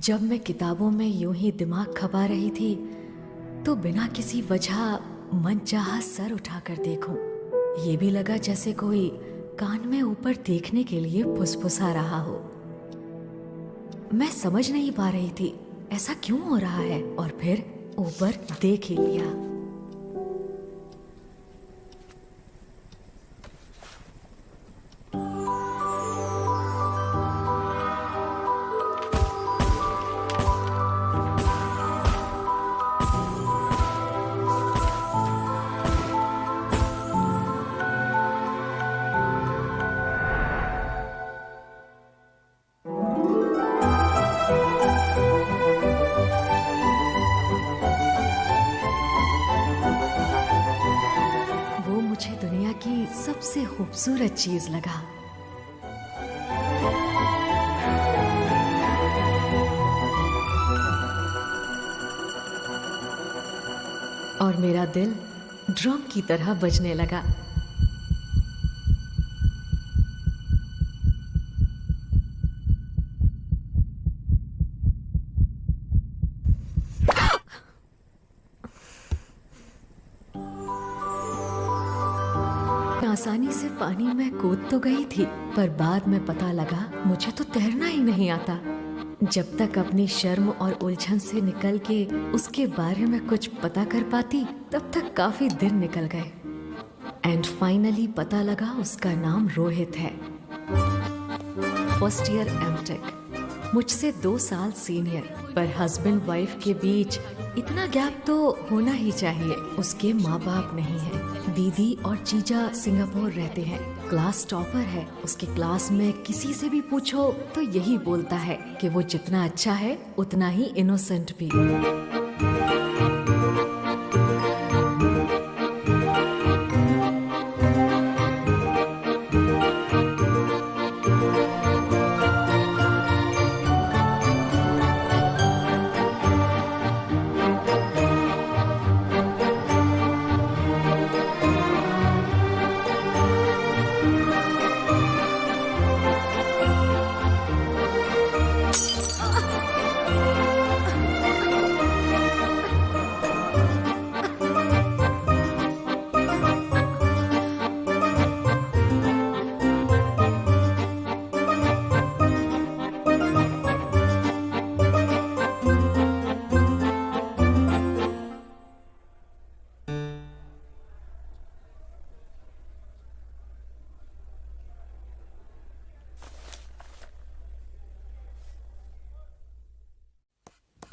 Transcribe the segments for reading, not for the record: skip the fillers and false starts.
जब मैं किताबों में यूं ही दिमाग खपा रही थी तो बिना किसी वजह मनचाहा सर उठाकर देखूं, ये भी लगा जैसे कोई कान में ऊपर देखने के लिए फुसफुसा रहा हो। मैं समझ नहीं पा रही थी ऐसा क्यों हो रहा है, और फिर ऊपर देख ही लिया। मुझे दुनिया की सबसे खूबसूरत चीज लगा। और मेरा दिल ड्रम की तरह बजने लगा। आसानी से पानी में कूद तो गई थी, पर बाद में पता लगा मुझे तो तैरना ही नहीं आता। जब तक अपनी शर्म और उलझन से निकल के उसके बारे में कुछ पता कर पाती, तब तक काफी दिन निकल गए। एंड फाइनली पता लगा उसका नाम रोहित है, फर्स्ट ईयर एमटेक, मुझसे 2 साल सीनियर। पर हस्बैंड वाइफ के बीच इतना गैप तो होना ही चाहिए। उसके माँ बाप नहीं है, दीदी और जीजा सिंगापुर रहते हैं, क्लास टॉपर है। उसके क्लास में किसी से भी पूछो तो यही बोलता है कि वो जितना अच्छा है उतना ही इनोसेंट भी।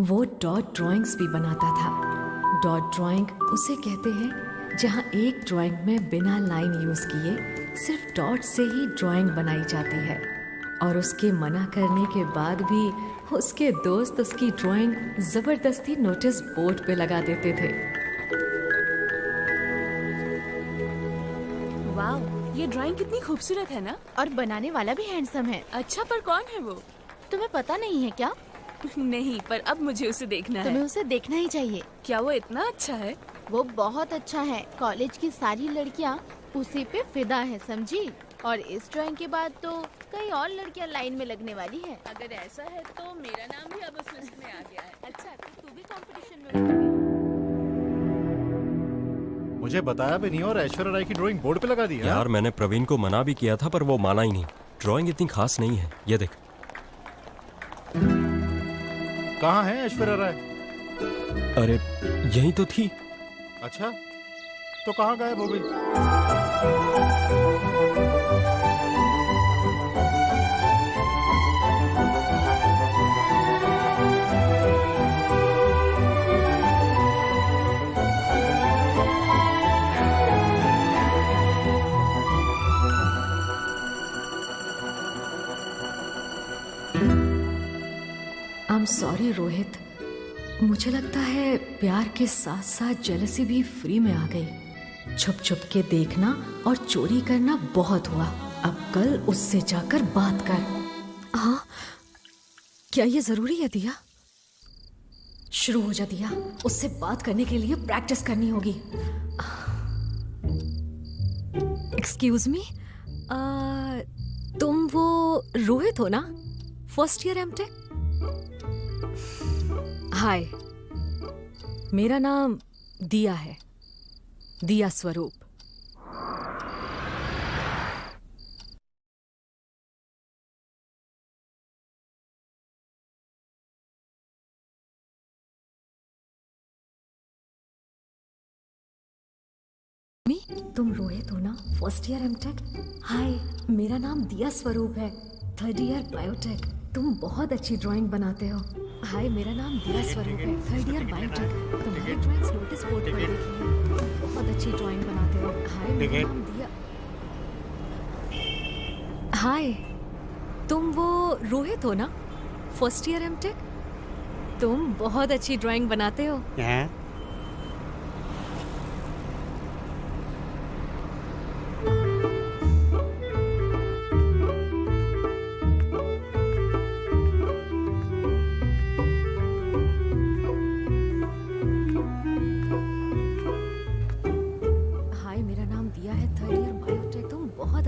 वो डॉट ड्राइंग्स भी बनाता था। डॉट ड्राइंग उसे कहते हैं जहाँ एक ड्राइंग में बिना लाइन यूज किए सिर्फ डॉट से ही ड्राइंग बनाई जाती है। और उसके मना करने के बाद भी उसके दोस्त उसकी ड्राइंग जबरदस्ती नोटिस बोर्ड पे लगा देते थे। वाह, ये ड्राइंग कितनी खूबसूरत है ना। और बनाने वाला भी हैंडसम है। अच्छा, पर कौन है वो? तुम्हें पता नहीं है क्या? नहीं, पर अब मुझे उसे देखना है। तुम्हें उसे देखना ही चाहिए। क्या वो इतना अच्छा है? वो बहुत अच्छा है। कॉलेज की सारी लड़कियाँ उसी पे फिदा है, समझी? और इस ड्राइंग के बाद तो कई और लड़कियाँ लाइन में लगने वाली है। अगर ऐसा है तो मेरा नाम भी अब उस लिस्ट में आ गया है। अच्छा, तो तू भी कंपटीशन में होगी। मुझे बताया भी नहीं और ऐश्वर्या राय की ड्राइंग बोर्ड पे लगा दी है। यार मैंने प्रवीण को मना भी किया था पर वो माना ही नहीं। ड्राइंग इतनी खास नहीं है, ये देख। कहाँ है ऐश्वर्या राय? अरे यही तो थी। अच्छा, तो कहाँ गायब हो गई? आई एम सॉरी रोहित, मुझे लगता है प्यार के साथ साथ जेलसी भी फ्री में आ गई। छुप छुप के देखना और चोरी करना बहुत हुआ। अब कल उससे जाकर बात कर। हाँ, क्या ये जरूरी है दिया? शुरू हो जा दिया, उससे बात करने के लिए प्रैक्टिस करनी होगी। एक्सक्यूज मी, तुम वो रोहित हो ना, फर्स्ट ईयर एमटेक? हाय, मेरा नाम दिया है, दिया स्वरूप। तुम रोहित हो ना, फर्स्ट ईयर एमटेक? हाय, मेरा नाम दिया स्वरूप है, थर्ड ईयर बायोटेक। तुम बहुत अच्छी ड्राइंग बनाते हो। हाय, मेरा नाम दिया स्वरूप है, थर्ड ईयर बायोटेक। तुम्हारी ड्राइंग्स नोटिस बोर्ड पर देखी है, तुम बहुत अच्छी ड्राइंग बनाते हो। हाय, मेरा नाम दिया। हाय, तुम वो रोहित हो ना, फर्स्ट ईयर एमटेक? तुम बहुत अच्छी ड्राइंग बनाते हो।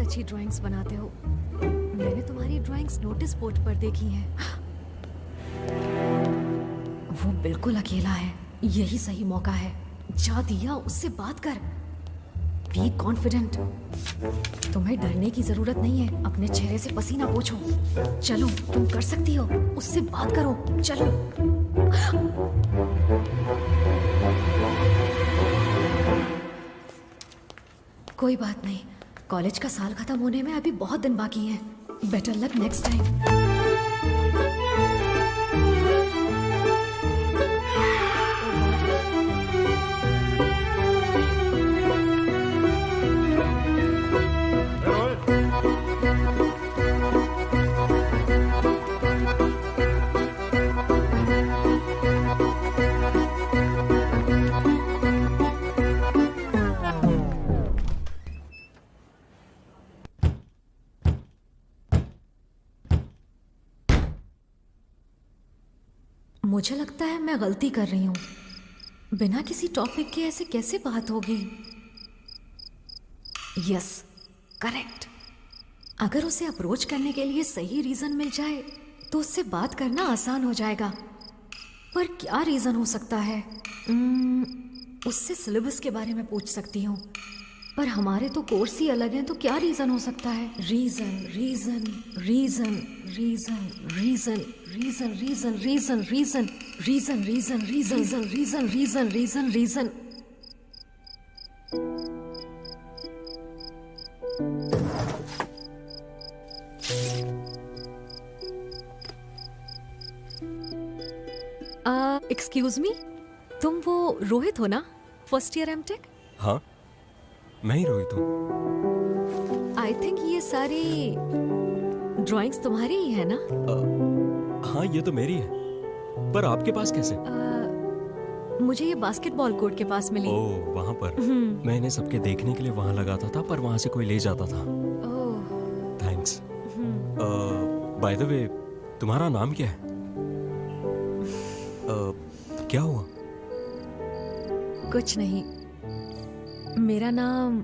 अच्छी ड्राइंग्स बनाते हो। मैंने तुम्हारी ड्राइंग्स नोटिस बोर्ड पर देखी हैं। वो बिल्कुल अकेला है, यही सही मौका है। जा दिया, उससे बात कर। Be confident. तुम्हें डरने की जरूरत नहीं है, अपने चेहरे से पसीना पोंछो। चलो, तुम कर सकती हो, उससे बात करो। चलो। कोई बात नहीं, कॉलेज का साल खत्म होने में अभी बहुत दिन बाकी हैं। Better luck next time. मुझे लगता है मैं गलती कर रही हूँ। बिना किसी टॉपिक के ऐसे कैसे बात होगी? Yes, correct. अगर उसे अप्रोच करने के लिए सही रीजन मिल जाए तो उससे बात करना आसान हो जाएगा। पर क्या रीजन हो सकता है? उससे सिलेबस के बारे में पूछ सकती हूँ, पर हमारे तो कोर्स ही अलग हैं, तो क्या रीजन हो सकता है? Reason reason reason reason reason reason reason reason reason reason reason reason reason reason reason reason. Excuse me, तुम वो रोहित हो ना, फर्स्ट ईयर एमटेक? हाँ, मैं ही रोहित हूँ। आई थिंक ये सारी ड्राइंग्स तुम्हारी ही है ना? हाँ, ये तो मेरी है, पर आपके पास कैसे? मुझे ये बास्केटबॉल कोर्ट के पास मिली। ओह, वहाँ पर। मैं इन्हें सबके देखने के लिए वहाँ लगाता था, पर वहाँ से कोई ले जाता था। ओह, थैंक्स। बाय द वे, तुम्हारा नाम क्या है? क्या हुआ? कुछ नहीं, मेरा नाम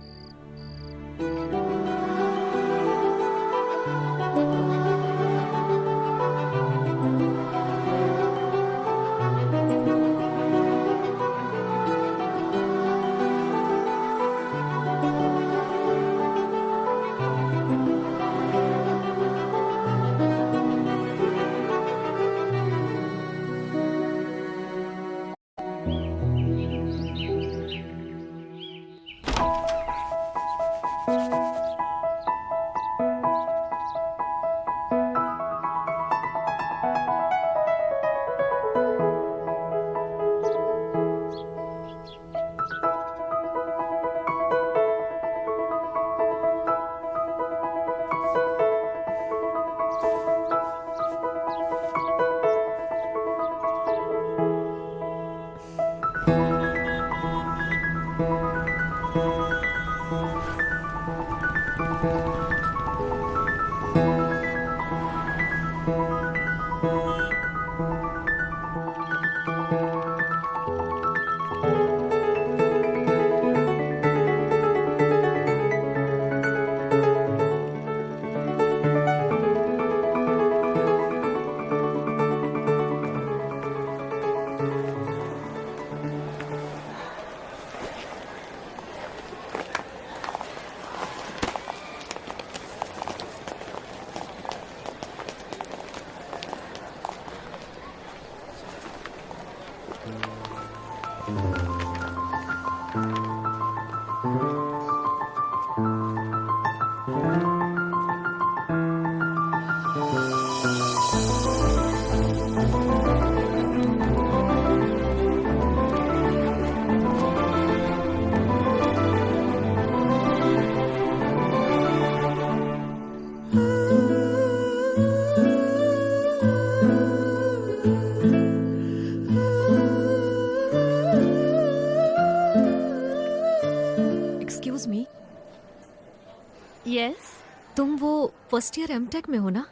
यस। तुम वो फर्स्ट ईयर एमटेक में हो ना?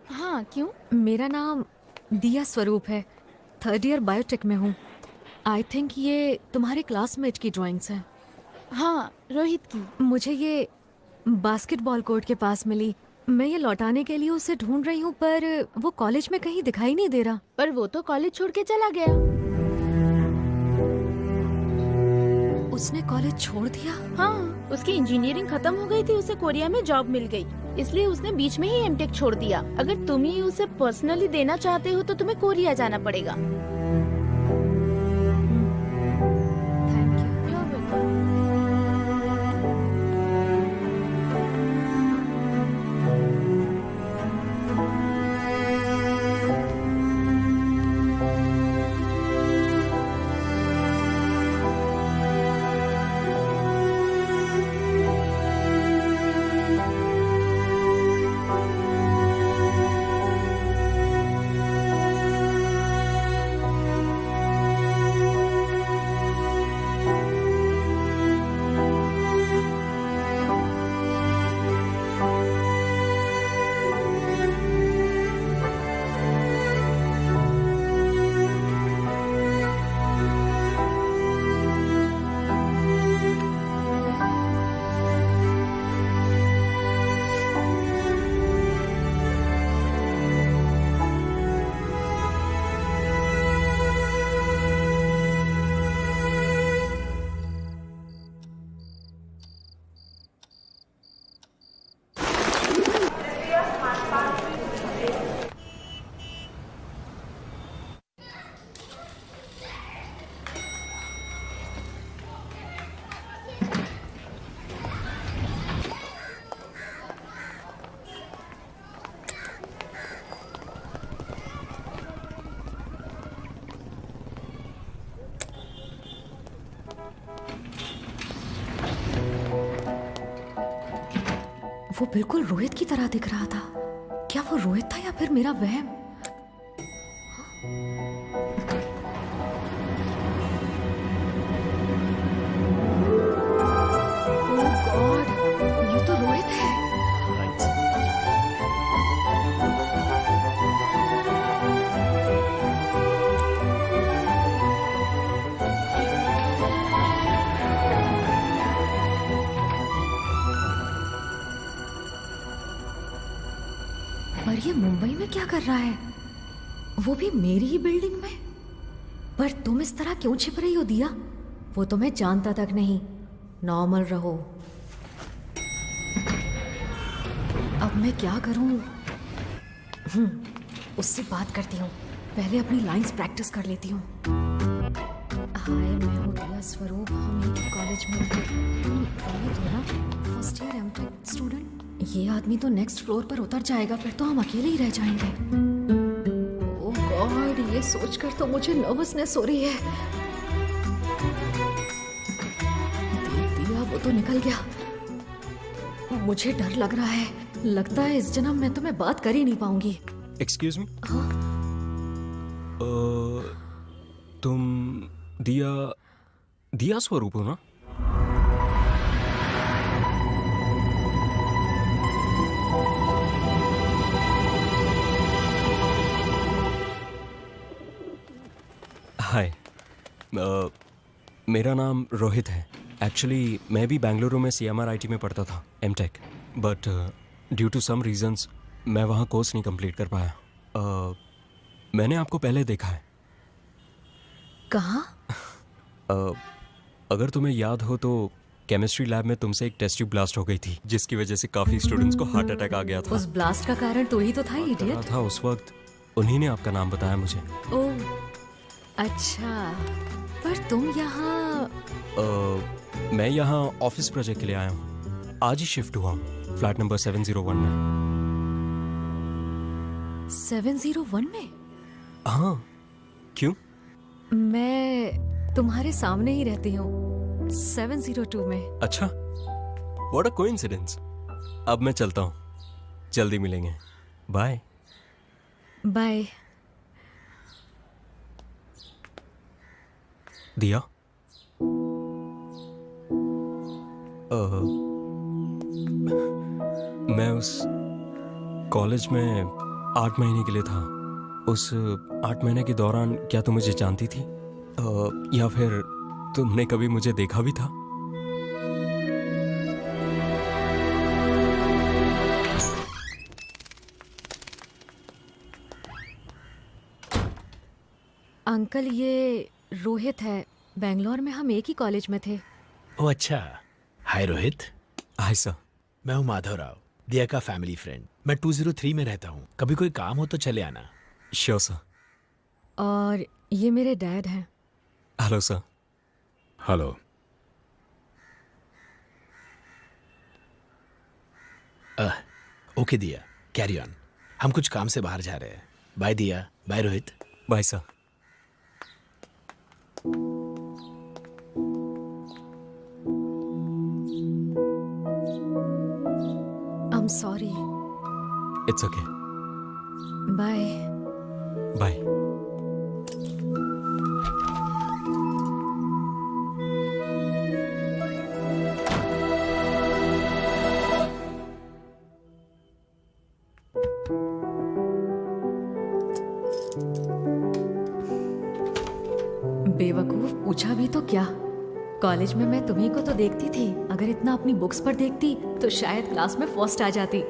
हाँ, क्यों? मेरा नाम दिया स्वरूप है, थर्ड ईयर बायोटेक में हूँ। आई थिंक ये तुम्हारे क्लासमेट की ड्राइंग्स हैं। हाँ, रोहित की। मुझे ये बास्केटबॉल कोर्ट के पास मिली। मैं ये लौटाने के लिए उसे ढूंढ रही हूँ, पर वो कॉलेज में कहीं दिखाई नहीं दे रहा। पर वो तो कॉलेज छोड़ के चला गया। उसने कॉलेज छोड़ दिया? हाँ, उसकी इंजीनियरिंग खत्म हो गई थी, उसे कोरिया में जॉब मिल गई, इसलिए उसने बीच में ही एमटेक छोड़ दिया। अगर तुम ही उसे पर्सनली देना चाहते हो तो तुम्हें कोरिया जाना पड़ेगा। Thank you. You're welcome. वो बिल्कुल रोहित की तरह दिख रहा था। क्या वो रोहित था या फिर मेरा वहम? ओह गॉड, ये तो रोहित है। पर ये मुंबई में क्या कर रहा है? वो भी मेरी ही बिल्डिंग में? पर तुम इस तरह क्यों छिप रही हो दिया? वो तुम्हें जानता तक नहीं। नॉर्मल रहो। अब मैं क्या करूं? उससे बात करती हूँ। पहले अपनी लाइंस प्रैक्टिस कर लेती हूँ। हाय, मैं हूँ दिया स्वरूप, हम एक ही कॉलेज में थे। तुम रोहित हो ना, फर्स्ट ईयर एमटेक स्टूडेंट? ये आदमी तो नेक्स्ट फ्लोर पर उतर जाएगा, फिर तो हम अकेले ही रह जाएंगे। ओह गॉड, ये सोचकर तो मुझे नर्वसनेस हो रही है। देख दिया, वो तो निकल गया। मुझे डर लग रहा है। लगता है इस जन्म में तो मैं बात कर ही नहीं पाऊंगी। एक्सक्यूज मी, हाँ? तुम दिया स्वरूप हो ना? हाय, मेरा नाम रोहित है। एक्चुअली मैं भी बेंगलुरु में CMRIT में पढ़ता था, MTech, but due to some reasons मैं वहाँ कोर्स नहीं कंप्लीट कर पाया। मैंने आपको पहले देखा है। कहाँ? अगर तुम्हें याद हो तो केमिस्ट्री लैब में तुमसे एक टेस्ट ट्यूब ब्लास्ट हो गई थी, जिसकी वजह से काफ़ी स्टूडेंट्स को हार्ट अटैक आ गया था। उस ब्लास्ट का कारण तो ही तो था, बात कर रहा इडियट। था उस वक्त, उन्हीं ने आपका नाम बताया मुझे। ओह अच्छा, पर तुम यहाँ? मैं यहाँ ऑफिस प्रोजेक्ट के लिए आया हूँ। आज ही शिफ्ट हुआ हूँ, फ्लैट नंबर 701 में। 701 में? हाँ, क्यों? मैं तुम्हारे सामने ही रहती हूँ, 702 में। अच्छा, व्हाट अ कोइंसिडेंस। अब मैं चलता हूँ, जल्दी मिलेंगे। बाय। बाय। दिया, मैं उस कॉलेज में 8 महीने के लिए था। उस 8 महीने के दौरान क्या तुम मुझे जानती थी? या फिर तुमने कभी मुझे देखा भी था? अंकल, ये रोहित है। बेंगलोर में हम एक ही कॉलेज में थे। ओह अच्छा। हाय रोहित, हाय सर। मैं हूँ माधव राव, दिया का फैमिली फ्रेंड। मैं 203 में रहता हूँ, कभी कोई काम हो तो चले आना। Sure sir. और ये मेरे डैड हैं। Hello sir. हेलो। ओके दिया, कैरी ऑन। हम कुछ काम से बाहर जा रहे हैं। बाय दिया, bye Rohit. Bye sir. I am sorry. It's okay. Bye. Bye. बेवकूफ, पूछा भी तो क्या। कॉलेज में मैं तुम्ही को तो देखती थी। अगर इतना अपनी बुक्स पर देखती तो शायद क्लास में फर्स्ट आ जाती।